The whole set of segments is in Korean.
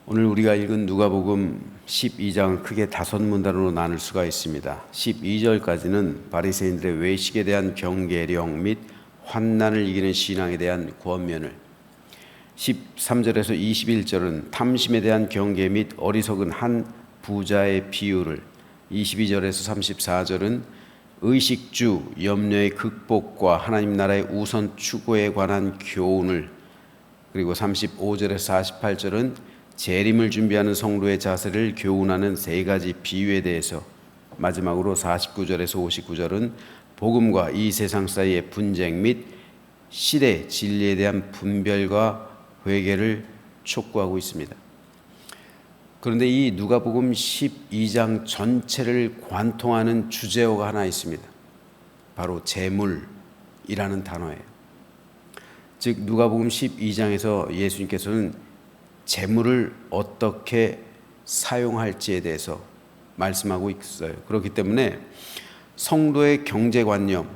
오늘 우리가 읽은 누가복음 12장 크게 5문단으로 나눌 수가 있습니다. 12절까지는 바리새인들의 외식에 대한 경계령 및 환난을 이기는 신앙에 대한 권면을, 13절에서 21절은 탐심에 대한 경계 및 어리석은 한 부자의 비유를, 22절에서 34절은 의식주, 염려의 극복과 하나님 나라의 우선 추구에 관한 교훈을, 그리고 35절에서 48절은 재림을 준비하는 성도의 자세를 교훈하는 3가지 비유에 대해서, 마지막으로 49절에서 59절은 복음과 이 세상 사이의 분쟁 및 시대 진리에 대한 분별과 회개를 촉구하고 있습니다. 그런데 이 누가복음 12장 전체를 관통하는 주제어가 하나 있습니다. 바로 재물이라는 단어예요. 즉 누가복음 12장에서 예수님께서는 재물을 어떻게 사용할지에 대해서 말씀하고 있어요. 그렇기 때문에 성도의 경제관념,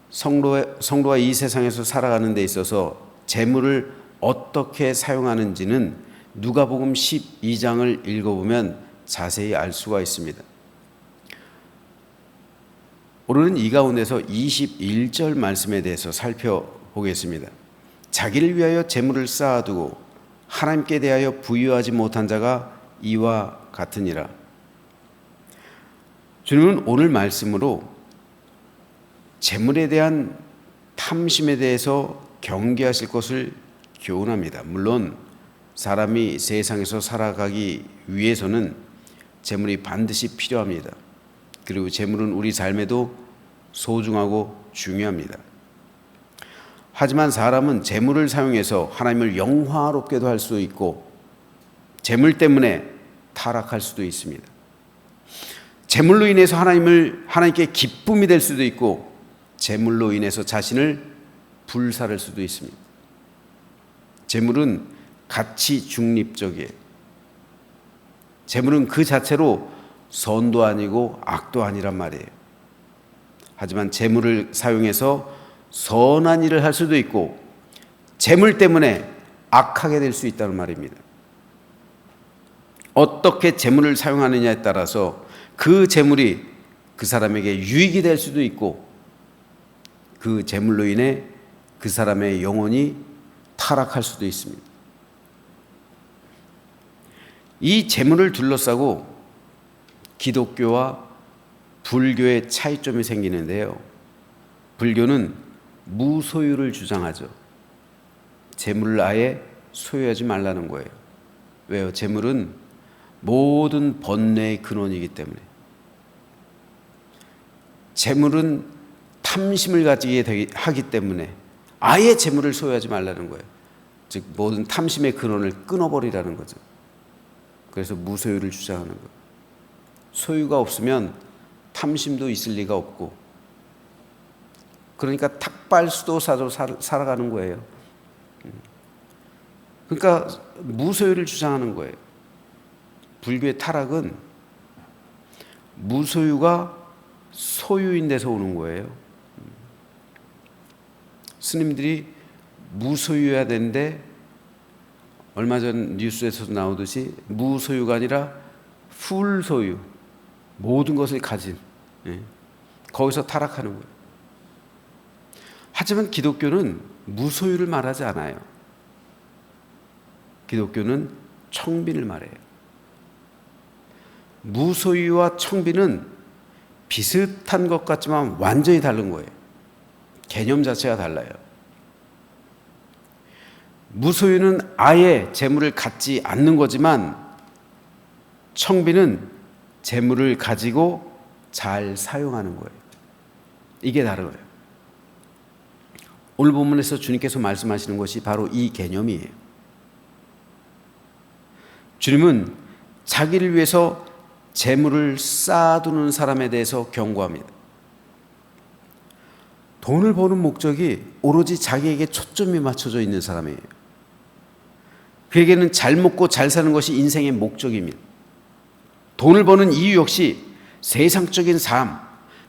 성도가 이 세상에서 살아가는 데 있어서 재물을 어떻게 사용하는지는 누가복음 12장을 읽어보면 자세히 알 수가 있습니다. 오늘은 이 가운데서 21절 말씀에 대해서 살펴보겠습니다. 자기를 위하여 재물을 쌓아두고 하나님께 대하여 부유하지 못한 자가 이와 같으니라. 주님은 오늘 말씀으로 재물에 대한 탐심에 대해서 경계하실 것을 교훈합니다. 물론 사람이 세상에서 살아가기 위해서는 재물이 반드시 필요합니다. 그리고 재물은 우리 삶에도 소중하고 중요합니다. 하지만 사람은 재물을 사용해서 하나님을 영화롭게도 할 수 있고 재물 때문에 타락할 수도 있습니다. 재물로 인해서 하나님께 기쁨이 될 수도 있고 재물로 인해서 자신을 불살할 수도 있습니다. 재물은 가치 중립적이에요. 재물은 그 자체로 선도 아니고 악도 아니란 말이에요. 하지만 재물을 사용해서 선한 일을 할 수도 있고 재물 때문에 악하게 될 수 있다는 말입니다. 어떻게 재물을 사용하느냐에 따라서 그 재물이 그 사람에게 유익이 될 수도 있고 그 재물로 인해 그 사람의 영혼이 타락할 수도 있습니다. 이 재물을 둘러싸고 기독교와 불교의 차이점이 생기는데요. 불교는 무소유를 주장하죠. 재물을 아예 소유하지 말라는 거예요. 왜요? 재물은 모든 번뇌의 근원이기 때문에. 재물은 탐심을 가지게 하기 때문에 아예 재물을 소유하지 말라는 거예요. 즉 모든 탐심의 근원을 끊어버리라는 거죠. 그래서 무소유를 주장하는 거예요. 소유가 없으면 탐심도 있을 리가 없고, 그러니까 탁발수도사로 살아가는 거예요. 그러니까 무소유를 주장하는 거예요. 불교의 타락은 무소유가 소유인 데서 오는 거예요. 스님들이 무소유해야 되는데 얼마 전 뉴스에서도 나오듯이 무소유가 아니라 풀소유, 모든 것을 가진, 거기서 타락하는 거예요. 하지만 기독교는 무소유를 말하지 않아요. 기독교는 청빈을 말해요. 무소유와 청빈은 비슷한 것 같지만 완전히 다른 거예요. 개념 자체가 달라요. 무소유는 아예 재물을 갖지 않는 거지만 청빈은 재물을 가지고 잘 사용하는 거예요. 이게 다르고요. 오늘 본문에서 주님께서 말씀하시는 것이 바로 이 개념이에요. 주님은 자기를 위해서 재물을 쌓아두는 사람에 대해서 경고합니다. 돈을 버는 목적이 오로지 자기에게 초점이 맞춰져 있는 사람이에요. 그에게는 잘 먹고 잘 사는 것이 인생의 목적입니다. 돈을 버는 이유 역시 세상적인 삶,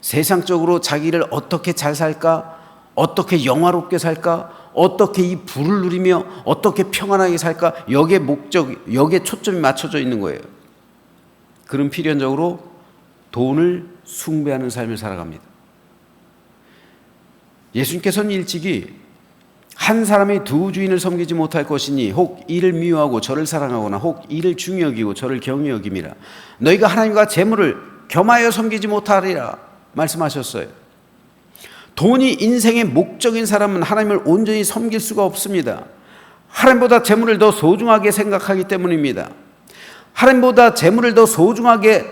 세상적으로 자기를 어떻게 잘 살까, 어떻게 영화롭게 살까? 어떻게 이 부를 누리며 어떻게 평안하게 살까? 여기에 여기에 초점이 맞춰져 있는 거예요. 그런 필연적으로 돈을 숭배하는 삶을 살아갑니다. 예수님께서는 일찍이 한 사람이 두 주인을 섬기지 못할 것이니 혹 이를 미워하고 저를 사랑하거나 혹 이를 중히 여기고 저를 경히 여김이라. 너희가 하나님과 재물을 겸하여 섬기지 못하리라 말씀하셨어요. 돈이 인생의 목적인 사람은 하나님을 온전히 섬길 수가 없습니다. 하나님보다 재물을 더 소중하게 생각하기 때문입니다. 하나님보다 재물을 더 소중하게,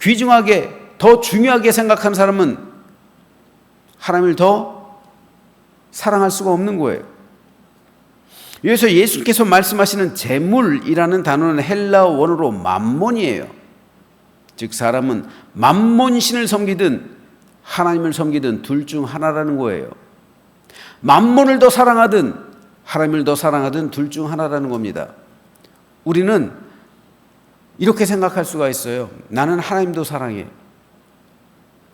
귀중하게, 더 중요하게 생각한 사람은 하나님을 더 사랑할 수가 없는 거예요. 여기서 예수께서 말씀하시는 재물이라는 단어는 헬라어 원어로 맘몬이에요. 즉 사람은 맘몬신을 섬기든 하나님을 섬기든 둘 중 하나라는 거예요. 맘몬을 더 사랑하든 하나님을 더 사랑하든 둘 중 하나라는 겁니다. 우리는 이렇게 생각할 수가 있어요. 나는 하나님도 사랑해.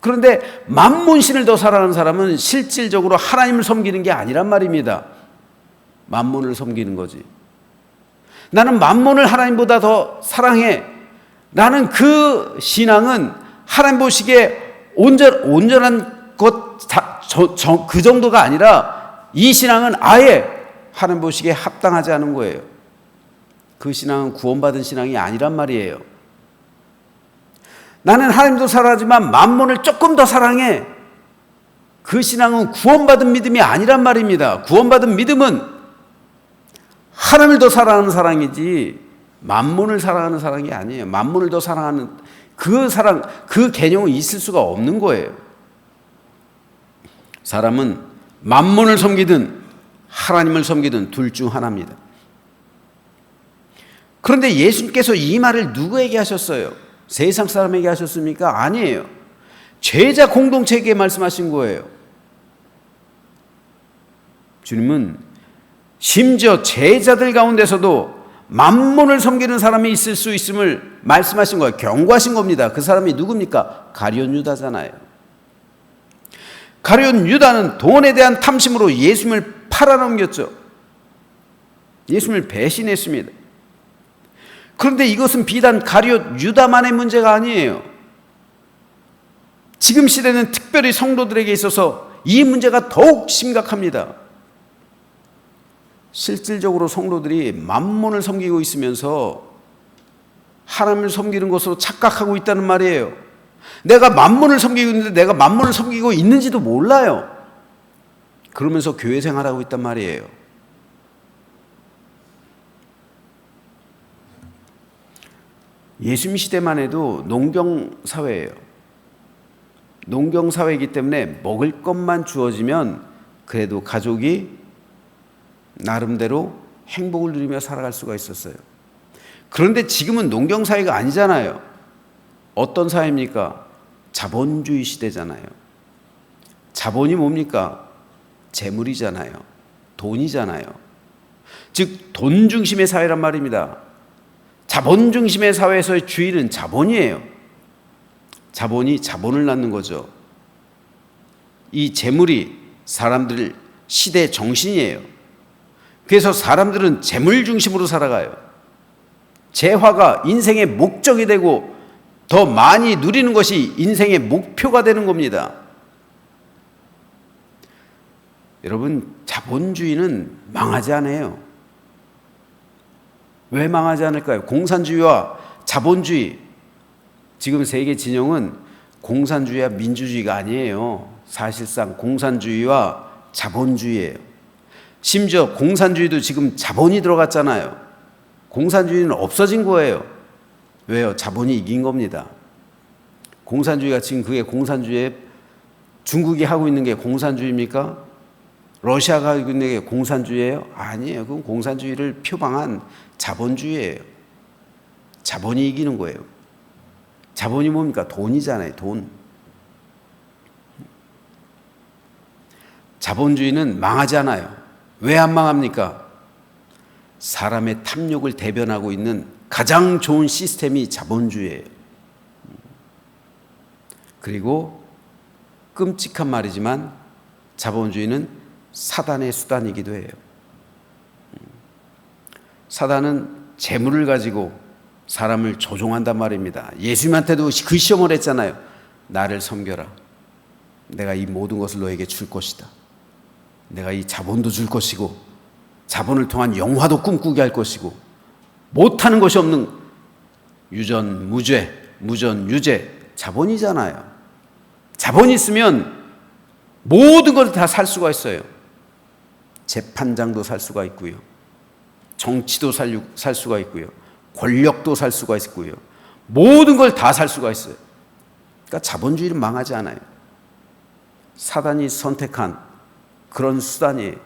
그런데 맘몬신을 더 사랑하는 사람은 실질적으로 하나님을 섬기는 게 아니란 말입니다. 맘몬을 섬기는 거지. 나는 맘몬을 하나님보다 더 사랑해. 나는 그 신앙은 하나님 보시기에 온전한 것 그 정도가 아니라 이 신앙은 아예 하나님 보시기에 합당하지 않은 거예요. 그 신앙은 구원받은 신앙이 아니란 말이에요. 나는 하나님도 사랑하지만 맘몬을 조금 더 사랑해. 그 신앙은 구원받은 믿음이 아니란 말입니다. 구원받은 믿음은 하나님을 더 사랑하는 사랑이지 맘몬을 사랑하는 사랑이 아니에요. 맘몬을 더 사랑하는 그 사랑, 그 개념은 있을 수가 없는 거예요. 사람은 맘몬을 섬기든 하나님을 섬기든 둘 중 하나입니다. 그런데 예수님께서 이 말을 누구에게 하셨어요? 세상 사람에게 하셨습니까? 아니에요. 제자 공동체에게 말씀하신 거예요. 주님은 심지어 제자들 가운데서도 맘몬을 섬기는 사람이 있을 수 있음을 말씀하신 거예요. 경고하신 겁니다. 그 사람이 누굽니까? 가룟 유다잖아요. 가룟 유다는 돈에 대한 탐심으로 예수님을 팔아넘겼죠. 예수님을 배신했습니다. 그런데 이것은 비단 가룟 유다만의 문제가 아니에요. 지금 시대는 특별히 성도들에게 있어서 이 문제가 더욱 심각합니다. 실질적으로 성도들이 맘몬을 섬기고 있으면서 하나님을 섬기는 것으로 착각하고 있다는 말이에요. 내가 맘몬을 섬기고 있는데 내가 맘몬을 섬기고 있는지도 몰라요. 그러면서 교회 생활하고 있단 말이에요. 예수님 시대만 해도 농경사회예요. 농경사회이기 때문에 먹을 것만 주어지면 그래도 가족이 나름대로 행복을 누리며 살아갈 수가 있었어요. 그런데 지금은 농경사회가 아니잖아요. 어떤 사회입니까? 자본주의 시대잖아요. 자본이 뭡니까? 재물이잖아요. 돈이잖아요. 즉 돈 중심의 사회란 말입니다. 자본 중심의 사회에서의 주의는 자본이에요. 자본이 자본을 낳는 거죠. 이 재물이 사람들 시대의 정신이에요. 그래서 사람들은 재물 중심으로 살아가요. 재화가 인생의 목적이 되고 더 많이 누리는 것이 인생의 목표가 되는 겁니다. 여러분, 자본주의는 망하지 않아요. 왜 망하지 않을까요? 공산주의와 자본주의, 지금 세계 진영은 공산주의와 민주주의가 아니에요. 사실상 공산주의와 자본주의예요. 심지어 공산주의도 지금 자본이 들어갔잖아요. 공산주의는 없어진 거예요. 왜요? 자본이 이긴 겁니다. 공산주의가 지금 그게 공산주의에 중국이 하고 있는 게 공산주의입니까? 러시아가 하고 있는 게 공산주의예요? 아니에요. 그건 공산주의를 표방한 자본주의예요. 자본이 이기는 거예요. 자본이 뭡니까? 돈이잖아요. 돈. 자본주의는 망하지 않아요. 왜 안 망합니까? 사람의 탐욕을 대변하고 있는 가장 좋은 시스템이 자본주의예요. 그리고 끔찍한 말이지만 자본주의는 사단의 수단이기도 해요. 사단은 재물을 가지고 사람을 조종한단 말입니다. 예수님한테도 그 시험을 했잖아요. 나를 섬겨라. 내가 이 모든 것을 너에게 줄 것이다. 내가 이 자본도 줄 것이고 자본을 통한 영화도 꿈꾸게 할 것이고 못하는 것이 없는 유전, 무죄, 무전, 유죄, 자본이잖아요. 자본이 있으면 모든 걸 다 살 수가 있어요. 재판장도 살 수가 있고요. 정치도 살 수가 있고요. 권력도 살 수가 있고요. 모든 걸 다 살 수가 있어요. 그러니까 자본주의는 망하지 않아요. 사단이 선택한 그런 수단이에요.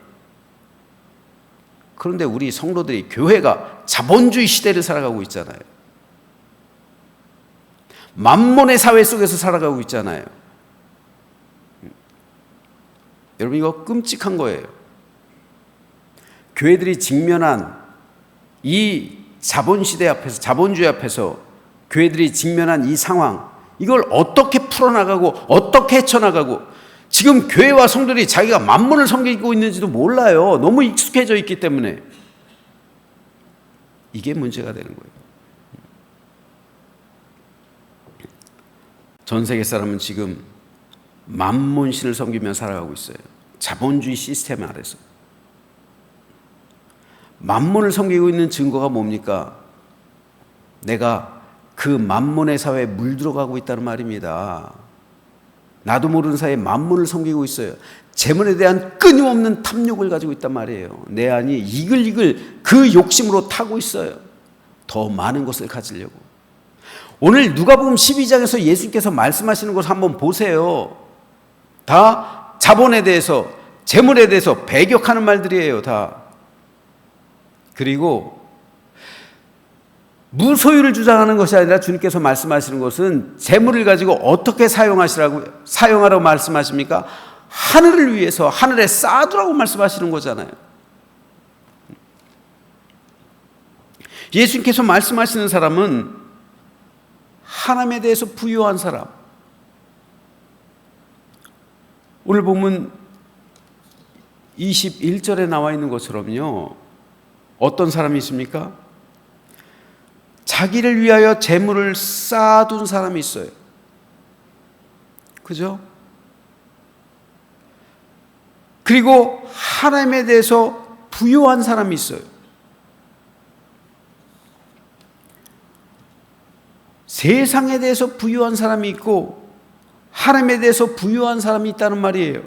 그런데 우리 성도들이, 교회가 자본주의 시대를 살아가고 있잖아요. 만몬의 사회 속에서 살아가고 있잖아요. 여러분, 이거 끔찍한 거예요. 교회들이 직면한 이 자본시대 앞에서, 자본주의 앞에서 교회들이 직면한 이 상황, 이걸 어떻게 풀어나가고 어떻게 헤쳐나가고, 지금 교회와 성도들이 자기가 만몬을 섬기고 있는지도 몰라요. 너무 익숙해져 있기 때문에. 이게 문제가 되는 거예요. 전 세계 사람은 지금 만몬신을 섬기며 살아가고 있어요. 자본주의 시스템 아래서. 만몬을 섬기고 있는 증거가 뭡니까? 내가 그 만몬의 사회에 물들어가고 있다는 말입니다. 나도 모르는 사이에 만몬을 섬기고 있어요. 재물에 대한 끊임없는 탐욕을 가지고 있단 말이에요. 내 안이 이글이글 그 욕심으로 타고 있어요. 더 많은 것을 가지려고. 오늘 누가복음 12장에서 예수님께서 말씀하시는 것을 한번 보세요. 다 자본에 대해서, 재물에 대해서 배격하는 말들이에요. 다. 그리고 무소유를 주장하는 것이 아니라 주님께서 말씀하시는 것은 재물을 가지고 어떻게 사용하라고 말씀하십니까? 하늘을 위해서 하늘에 쌓아두라고 말씀하시는 거잖아요. 예수님께서 말씀하시는 사람은 하나님에 대해서 부유한 사람. 오늘 보면 21절에 나와 있는 것처럼요, 어떤 사람이 있습니까? 자기를 위하여 재물을 쌓아둔 사람이 있어요. 그죠? 그리고 하나님에 대해서 부유한 사람이 있어요. 세상에 대해서 부유한 사람이 있고 하나님에 대해서 부유한 사람이 있다는 말이에요.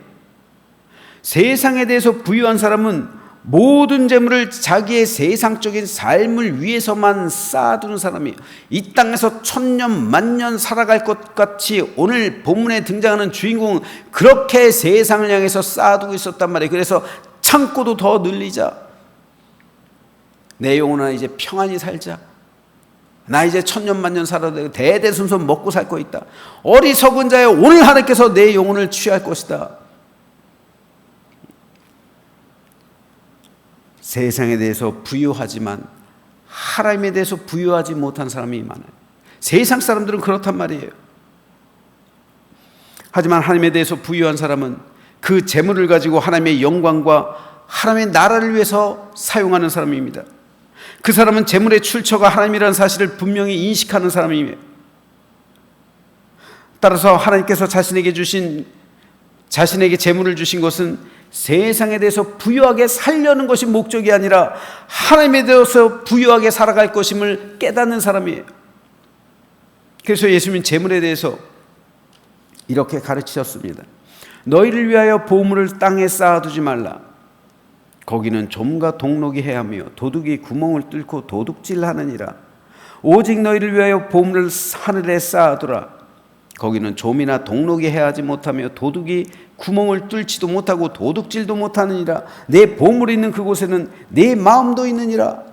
세상에 대해서 부유한 사람은 모든 재물을 자기의 세상적인 삶을 위해서만 쌓아두는 사람이에요. 이 땅에서 천년 만년 살아갈 것 같이 오늘 본문에 등장하는 주인공은 그렇게 세상을 향해서 쌓아두고 있었단 말이에요. 그래서 창고도 더 늘리자, 내 영혼아 이제 평안히 살자, 나 이제 천년 만년 살아도 되고 대대손손 먹고 살 거 있다, 어리석은 자여 오늘 하나님께서 내 영혼을 취할 것이다. 세상에 대해서 부유하지만 하나님에 대해서 부유하지 못한 사람이 많아요. 세상 사람들은 그렇단 말이에요. 하지만 하나님에 대해서 부유한 사람은 그 재물을 가지고 하나님의 영광과 하나님의 나라를 위해서 사용하는 사람입니다. 그 사람은 재물의 출처가 하나님이라는 사실을 분명히 인식하는 사람입니다. 따라서 하나님께서 자신에게 재물을 주신 것은 세상에 대해서 부유하게 살려는 것이 목적이 아니라 하나님에 대해서 부유하게 살아갈 것임을 깨닫는 사람이에요. 그래서 예수님은 재물에 대해서 이렇게 가르치셨습니다. 너희를 위하여 보물을 땅에 쌓아두지 말라. 거기는 좀과 동록이 해하며 도둑이 구멍을 뚫고 도둑질하느니라. 오직 너희를 위하여 보물을 하늘에 쌓아두라. 거기는 좀이나 동록이 해하지 못하며 도둑이 구멍을 뚫지도 못하고 도둑질도 못하느니라. 내 보물이 있는 그곳에는 내 마음도 있느니라.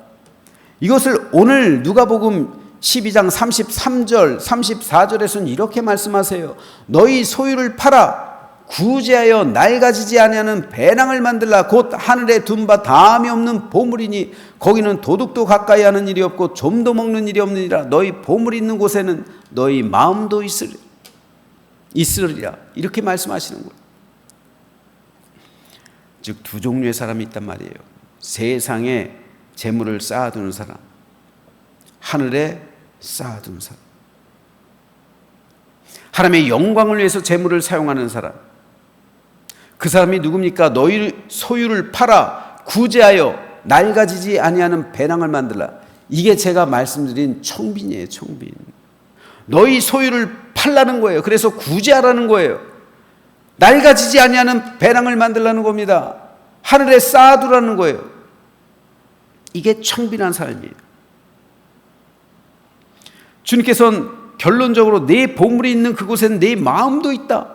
이것을 오늘 누가복음 12장 33절 34절에서는 이렇게 말씀하세요. 너희 소유를 팔아 구제하여 낡아지지 아니하는 배낭을 만들라. 곧 하늘에 둔 바 다함이 없는 보물이니 거기는 도둑도 가까이 하는 일이 없고 좀도 먹는 일이 없느니라. 너희 보물이 있는 곳에는 너희 마음도 있으리라. 이렇게 말씀하시는 거예요. 즉 두 종류의 사람이 있단 말이에요. 세상에 재물을 쌓아두는 사람, 하늘에 쌓아두는 사람. 하나님의 영광을 위해서 재물을 사용하는 사람. 그 사람이 누굽니까? 너희 소유를 팔아 구제하여 낡아지지 아니하는 배낭을 만들라. 이게 제가 말씀드린 청빈이에요. 청빈. 너희 소유를 팔라는 거예요. 그래서 구제하라는 거예요. 낡아지지 아니하는 배낭을 만들라는 겁니다. 하늘에 쌓아두라는 거예요. 이게 청빈한 삶이에요. 주님께서는 결론적으로 내 보물이 있는 그곳엔 내 마음도 있다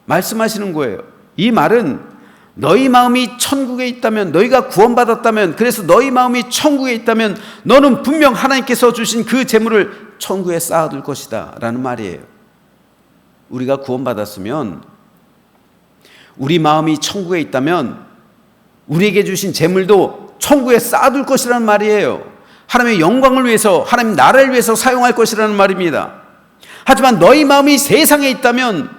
말씀하시는 거예요. 이 말은 너희 마음이 천국에 있다면, 너희가 구원받았다면, 그래서 너희 마음이 천국에 있다면 너는 분명 하나님께서 주신 그 재물을 천국에 쌓아둘 것이다 라는 말이에요. 우리가 구원받았으면, 우리 마음이 천국에 있다면 우리에게 주신 재물도 천국에 쌓아둘 것이라는 말이에요. 하나님의 영광을 위해서, 하나님 나라를 위해서 사용할 것이라는 말입니다. 하지만 너희 마음이 세상에 있다면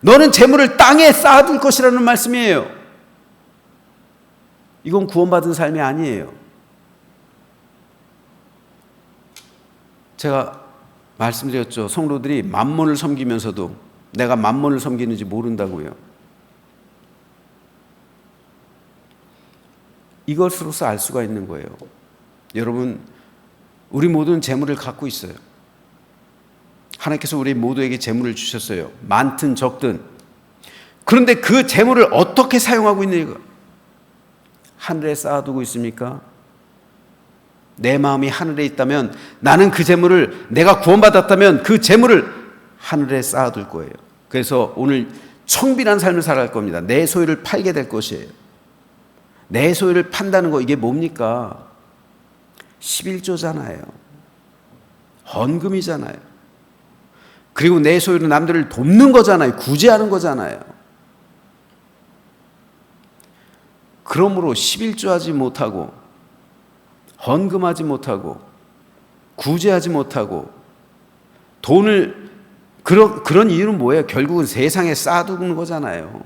너는 재물을 땅에 쌓아둘 것이라는 말씀이에요. 이건 구원받은 삶이 아니에요. 제가 말씀드렸죠. 성도들이 만몬을 섬기면서도 내가 만몬을 섬기는지 모른다고요. 이것으로서 알 수가 있는 거예요. 여러분, 우리 모두는 재물을 갖고 있어요. 하나님께서 우리 모두에게 재물을 주셨어요. 많든 적든. 그런데 그 재물을 어떻게 사용하고 있는가? 하늘에 쌓아두고 있습니까? 내 마음이 하늘에 있다면 나는 그 재물을, 내가 구원받았다면 그 재물을 하늘에 쌓아둘 거예요. 그래서 오늘 청빈한 삶을 살아갈 겁니다. 내 소유를 팔게 될 것이에요. 내 소유를 판다는 거, 이게 뭡니까? 11조잖아요. 헌금이잖아요. 그리고 내 소유는 남들을 돕는 거잖아요. 구제하는 거잖아요. 그러므로 11조 하지 못하고, 헌금하지 못하고, 구제하지 못하고, 돈을, 그런 이유는 뭐예요? 결국은 세상에 쌓아두는 거잖아요.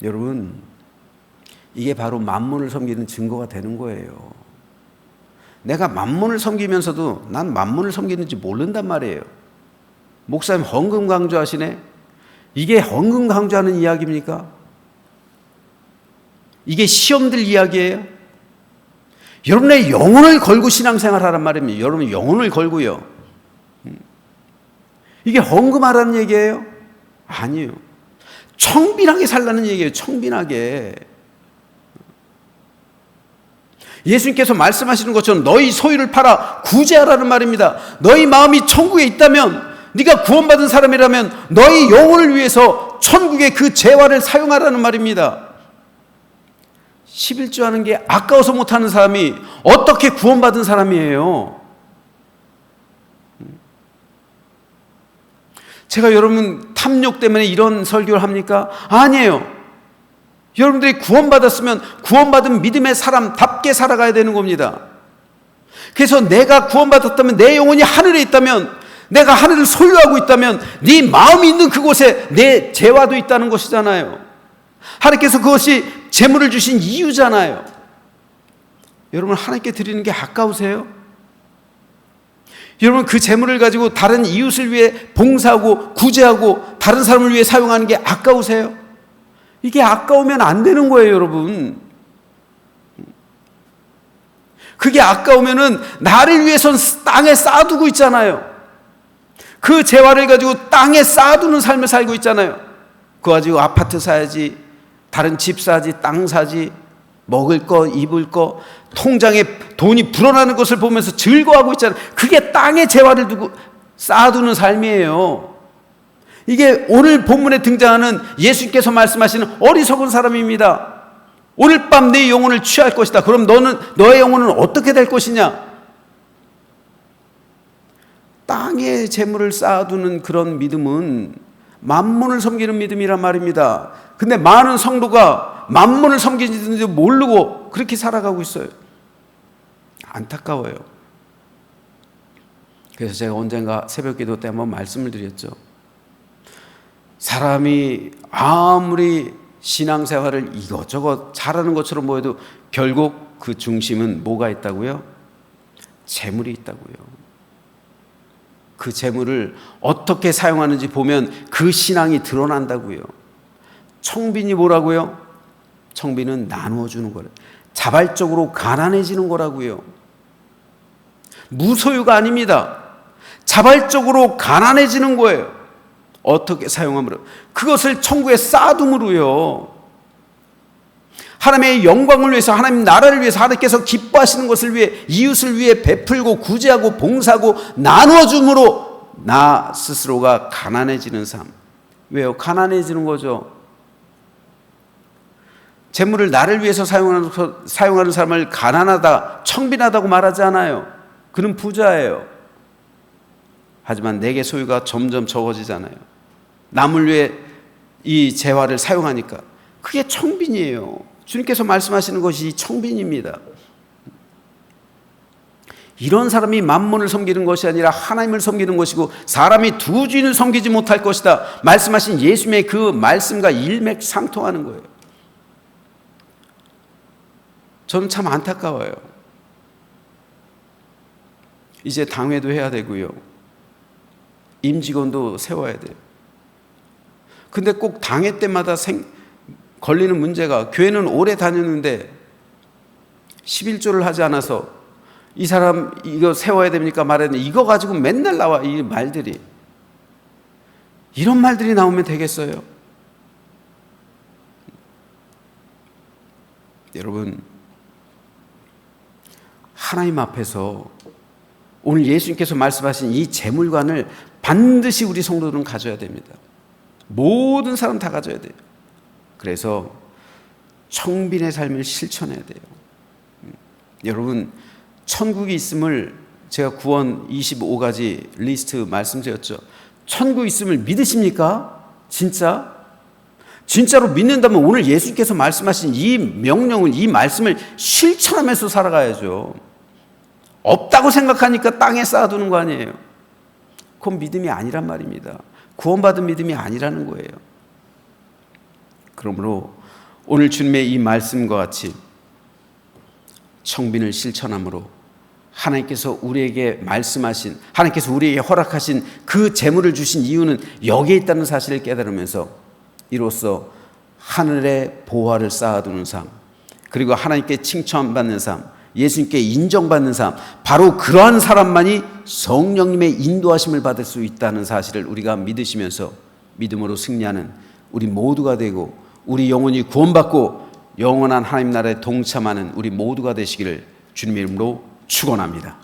여러분, 이게 바로 만몬을 섬기는 증거가 되는 거예요. 내가 만몬을 섬기면서도 난 만몬을 섬기는지 모른단 말이에요. 목사님 헌금 강조하시네? 이게 헌금 강조하는 이야기입니까? 이게 시험들 이야기예요? 여러분의 영혼을 걸고 신앙생활 하란 말입니다. 여러분 영혼을 걸고요. 이게 헌금하라는 얘기예요? 아니에요. 청빈하게 살라는 얘기예요. 청빈하게. 예수님께서 말씀하시는 것처럼 너희 소유를 팔아 구제하라는 말입니다. 너희 마음이 천국에 있다면, 네가 구원받은 사람이라면 너희 영혼을 위해서 천국의 그 재화를 사용하라는 말입니다. 11조 하는 게 아까워서 못하는 사람이 어떻게 구원받은 사람이에요? 제가 여러분 탐욕 때문에 이런 설교를 합니까? 아니에요. 여러분들이 구원받았으면 구원받은 믿음의 사람답게 살아가야 되는 겁니다. 그래서 내가 구원받았다면, 내 영혼이 하늘에 있다면, 내가 하늘을 소유하고 있다면 네 마음이 있는 그곳에 내 재화도 있다는 것이잖아요. 하나님께서 그것이 재물을 주신 이유잖아요. 여러분, 하나님께 드리는 게 아까우세요? 여러분, 그 재물을 가지고 다른 이웃을 위해 봉사하고 구제하고 다른 사람을 위해 사용하는 게 아까우세요? 이게 아까우면 안 되는 거예요, 여러분. 그게 아까우면은 나를 위해선 땅에 쌓아두고 있잖아요. 그 재화를 가지고 땅에 쌓아두는 삶을 살고 있잖아요. 그거 가지고 아파트 사야지, 다른 집 사지, 땅 사지, 먹을 거, 입을 거, 통장에 돈이 불어나는 것을 보면서 즐거워하고 있잖아요. 그게 땅에 재화를 두고 쌓아두는 삶이에요. 이게 오늘 본문에 등장하는 예수님께서 말씀하시는 어리석은 사람입니다. 오늘 밤 내 영혼을 취할 것이다. 그럼 너의 영혼은 어떻게 될 것이냐? 땅에 재물을 쌓아두는 그런 믿음은 만몬을 섬기는 믿음이란 말입니다. 근데 많은 성도가 만몬을 섬기는지 모르고 그렇게 살아가고 있어요. 안타까워요. 그래서 제가 언젠가 새벽 기도 때 한번 말씀을 드렸죠. 사람이 아무리 신앙생활을 이것저것 잘하는 것처럼 보여도 결국 그 중심은 뭐가 있다고요? 재물이 있다고요. 그 재물을 어떻게 사용하는지 보면 그 신앙이 드러난다고요. 청빈이 뭐라고요? 청빈은 나누어 주는 거래요. 자발적으로 가난해지는 거라고요. 무소유가 아닙니다. 자발적으로 가난해지는 거예요. 어떻게 사용함으로? 그것을 천국에 쌓아둠으로요. 하나님의 영광을 위해서, 하나님 나라를 위해서, 하나님께서 기뻐하시는 것을 위해, 이웃을 위해 베풀고 구제하고 봉사하고 나누어 줌으로 나 스스로가 가난해지는 삶. 왜요? 가난해지는 거죠. 재물을 나를 위해서 사용하는 사람을 가난하다, 청빈하다고 말하지 않아요. 그는 부자예요. 하지만 내게 소유가 점점 적어지잖아요. 남을 위해 이 재화를 사용하니까 그게 청빈이에요. 주님께서 말씀하시는 것이 청빈입니다. 이런 사람이 만몬을 섬기는 것이 아니라 하나님을 섬기는 것이고 사람이 두 주인을 섬기지 못할 것이다 말씀하신 예수님의 그 말씀과 일맥상통하는 거예요. 저는 참 안타까워요. 이제 당회도 해야 되고요. 임직원도 세워야 돼요. 근데 꼭 당회 때마다 걸리는 문제가, 교회는 오래 다녔는데 11조를 하지 않아서 이 사람 이거 세워야 됩니까 말해야 됩니까? 이거 가지고 맨날 나와, 이 말들이. 이런 말들이 나오면 되겠어요? 여러분, 하나님 앞에서 오늘 예수님께서 말씀하신 이 재물관을 반드시 우리 성도들은 가져야 됩니다. 모든 사람 다 가져야 돼요. 그래서 청빈의 삶을 실천해야 돼요. 여러분, 천국이 있음을 제가 구원 25가지 리스트 말씀드렸죠. 천국이 있음을 믿으십니까? 진짜로 믿는다면 오늘 예수님께서 말씀하신 이 명령을, 이 말씀을 실천하면서 살아가야죠. 없다고 생각하니까 땅에 쌓아두는 거 아니에요. 그건 믿음이 아니란 말입니다. 구원받은 믿음이 아니라는 거예요. 그러므로 오늘 주님의 이 말씀과 같이 청빈을 실천함으로 하나님께서 우리에게 말씀하신, 하나님께서 우리에게 허락하신 그 재물을 주신 이유는 여기에 있다는 사실을 깨달으면서 이로써 하늘의 보화를 쌓아두는 삶, 그리고 하나님께 칭찬받는 삶, 예수님께 인정받는 삶, 바로 그러한 사람만이 성령님의 인도하심을 받을 수 있다는 사실을 우리가 믿으시면서 믿음으로 승리하는 우리 모두가 되고 우리 영혼이 구원받고 영원한 하나님 나라에 동참하는 우리 모두가 되시기를 주님의 이름으로 축원합니다.